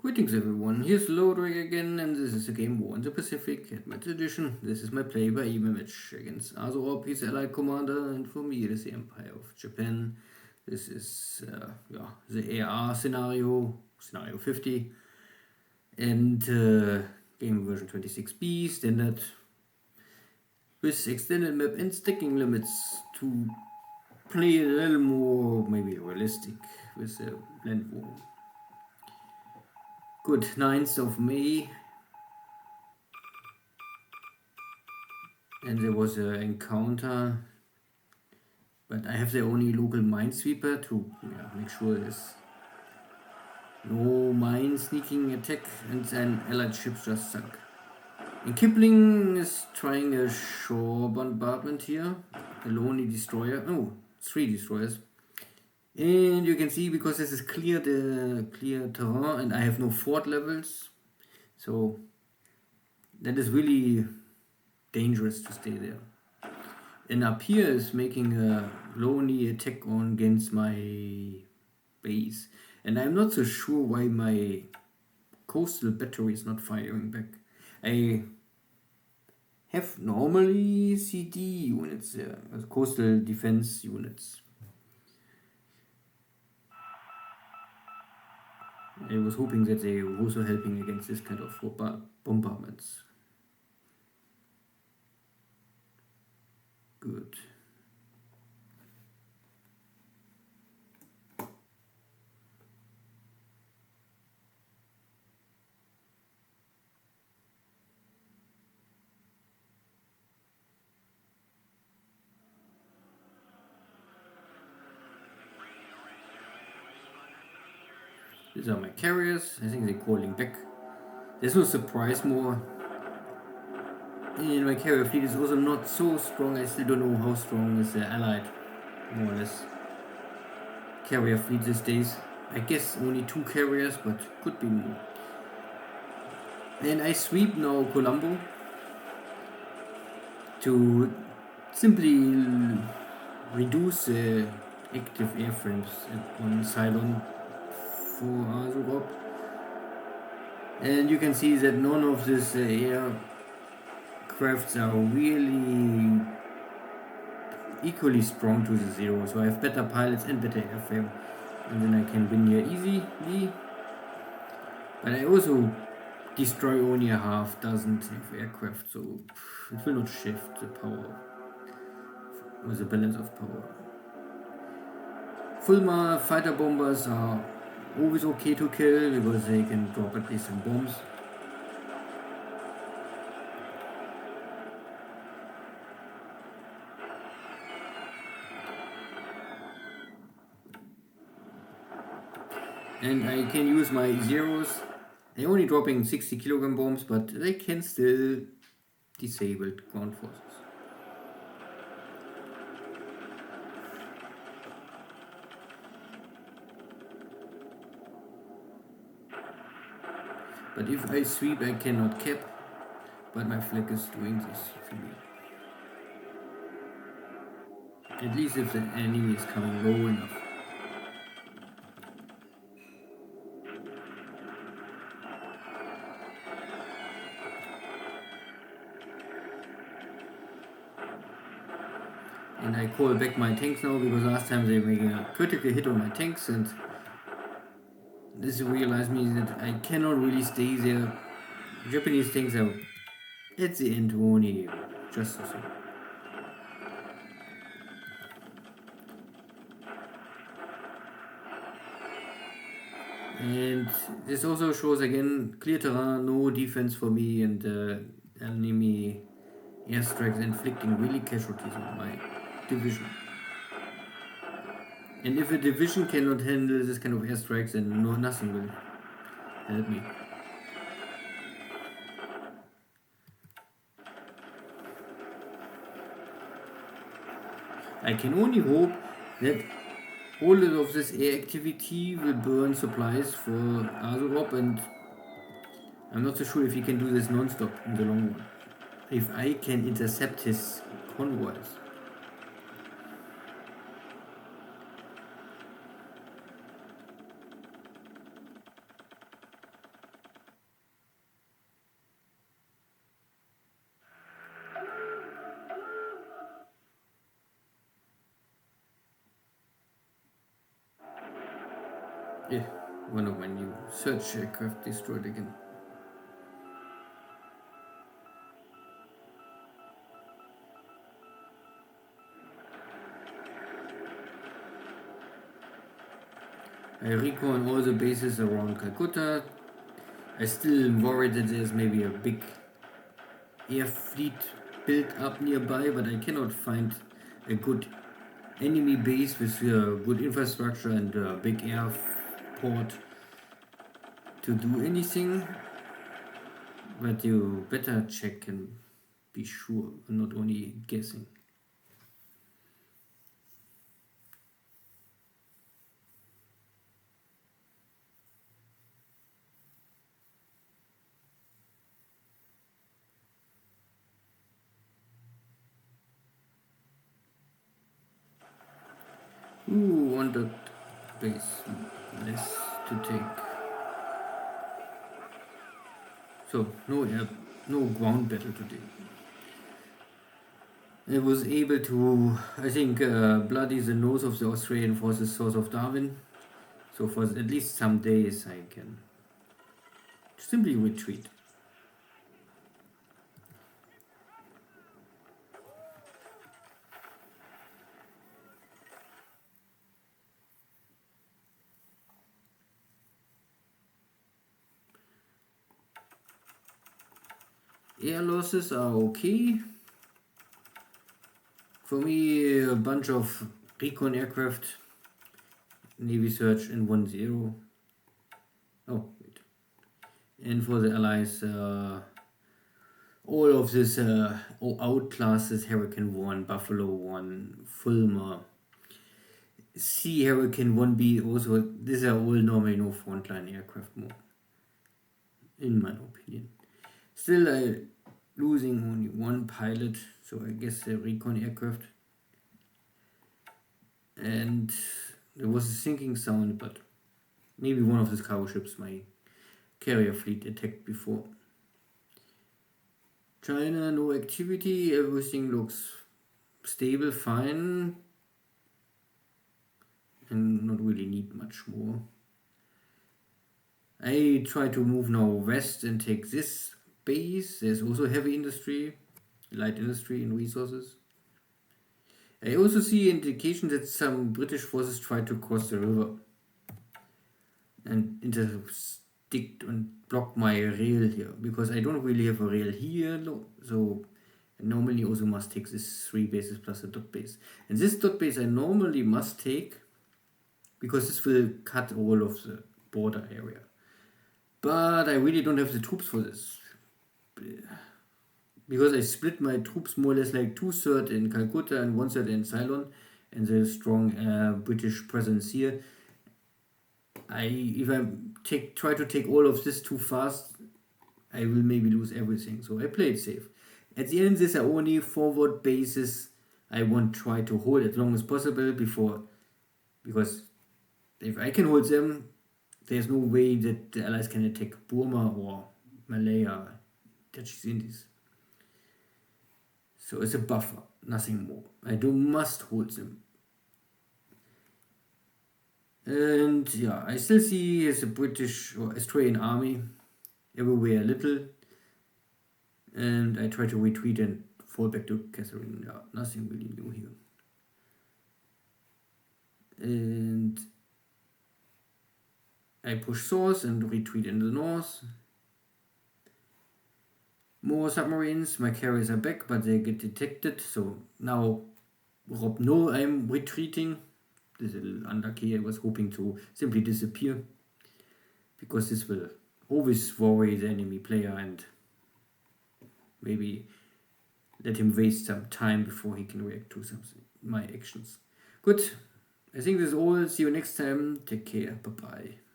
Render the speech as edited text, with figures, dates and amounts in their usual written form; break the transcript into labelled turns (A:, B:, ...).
A: Greetings everyone, here's Lodrik again, and this is a game War in the Pacific, Advanced Edition. This is my play-by-ear match against AsuRob, his allied commander, and for me it is the Empire of Japan. This is the AR scenario 50, and game version 26B, standard, with extended map and stacking limits to play a little more maybe realistic with the land war. Good, 9th of May, and there was an encounter, but I have the only local minesweeper to make sure there's no mine sneaking attack, and then allied ships just sunk. And Kipling is trying a shore bombardment here, a lonely destroyer, no, 3 destroyers. And you can see, because this is clear terrain and I have no fort levels, so that is really dangerous to stay there. And up here is making a lonely attack on against my base, and I'm not so sure why my coastal battery is not firing back. I have normally CD units there, coastal defense units. I was hoping that they were also helping against this kind of bombardments. Good. These are my carriers. I think they're calling back. There's no surprise more. And my carrier fleet is also not so strong. I still don't know how strong is the allied, more or less, carrier fleet these days. I guess only 2 carriers, but could be more. And I sweep now Colombo to simply reduce the active airframes on Ceylon for AsuRob. And you can see that none of these aircrafts are really equally strong to the 0, so I have better pilots and better airframe, and then I can win here easily. But I also destroy only a half dozen of aircraft, so it will not shift the power or the balance of power. Fulma fighter bombers are always okay to kill because they can drop at least some bombs. And I can use my zeros. They're only dropping 60 kilogram bombs, but they can still disable ground forces. But if I sweep, I cannot cap, but my flag is doing this for me. At least if the enemy is coming low enough. And I call back my tanks now, because last time they were making a critical hit on my tanks, and this realized me that I cannot really stay there. Japanese tanks are at the end only just so. And this also shows again clear terrain, no defense for me, and enemy airstrikes inflicting really casualties on my division. And if a division cannot handle this kind of airstrikes, then nothing will help me. I can only hope that all of this air activity will burn supplies for AsuRob, and I'm not so sure if he can do this non-stop in the long run. If I can intercept his convoys. Yeah, one of my new search aircraft destroyed again. I recon all the bases around Calcutta. I still worry that there's maybe a big air fleet built up nearby, but I cannot find a good enemy base with good infrastructure and a big airport to do anything. But you better check and be sure, not only guessing. Ooh, want that base less to take. So no ground battle today. I was able to, I think, bloody the nose of the Australian forces south of Darwin. So for at least some days I can simply retreat. Air losses are okay. For me, a bunch of recon aircraft, Navy search and 1-0. Oh, wait. And for the Allies, all of this outclasses, Hurricane 1, Buffalo 1, Fulmer, Sea Hurricane 1B also, these are all normally no frontline aircraft more, in my opinion. Still, losing only one pilot, so I guess the recon aircraft. And there was a sinking sound, but maybe one of these cargo ships my carrier fleet attacked before. China, no activity, everything looks stable, fine, and not really need much more. I try to move now west and take this base. There's also heavy industry, light industry and resources. I also see indication that some British forces try to cross the river and interdict and block my rail here, because I don't really have a rail here, so I normally also must take this 3 bases plus a dot base. And this dot base I normally must take because this will cut all of the border area. But I really don't have the troops for this. Because I split my troops more or less like 2/3 in Calcutta and 1/3 in Ceylon, and the strong British presence here. If I try to take all of this too fast, I will maybe lose everything. So I play it safe. At the end, these are only forward bases I want to try to hold as long as possible because if I can hold them, there's no way that the Allies can attack Burma or Malaya, Dutch Indies. So it's a buffer, nothing more. I must hold them. And yeah, I still see as a British or Australian army everywhere a little. And I try to retreat and fall back to Catherine. Yeah, nothing really new here. And I push south and retreat in the north. More submarines, my carriers are back, but they get detected. So now Rob know I'm retreating. This is a little unlucky. I was hoping to simply disappear, because this will always worry the enemy player and maybe let him waste some time before he can react to my actions. Good. I think this is all. See you next time. Take care. Bye-bye.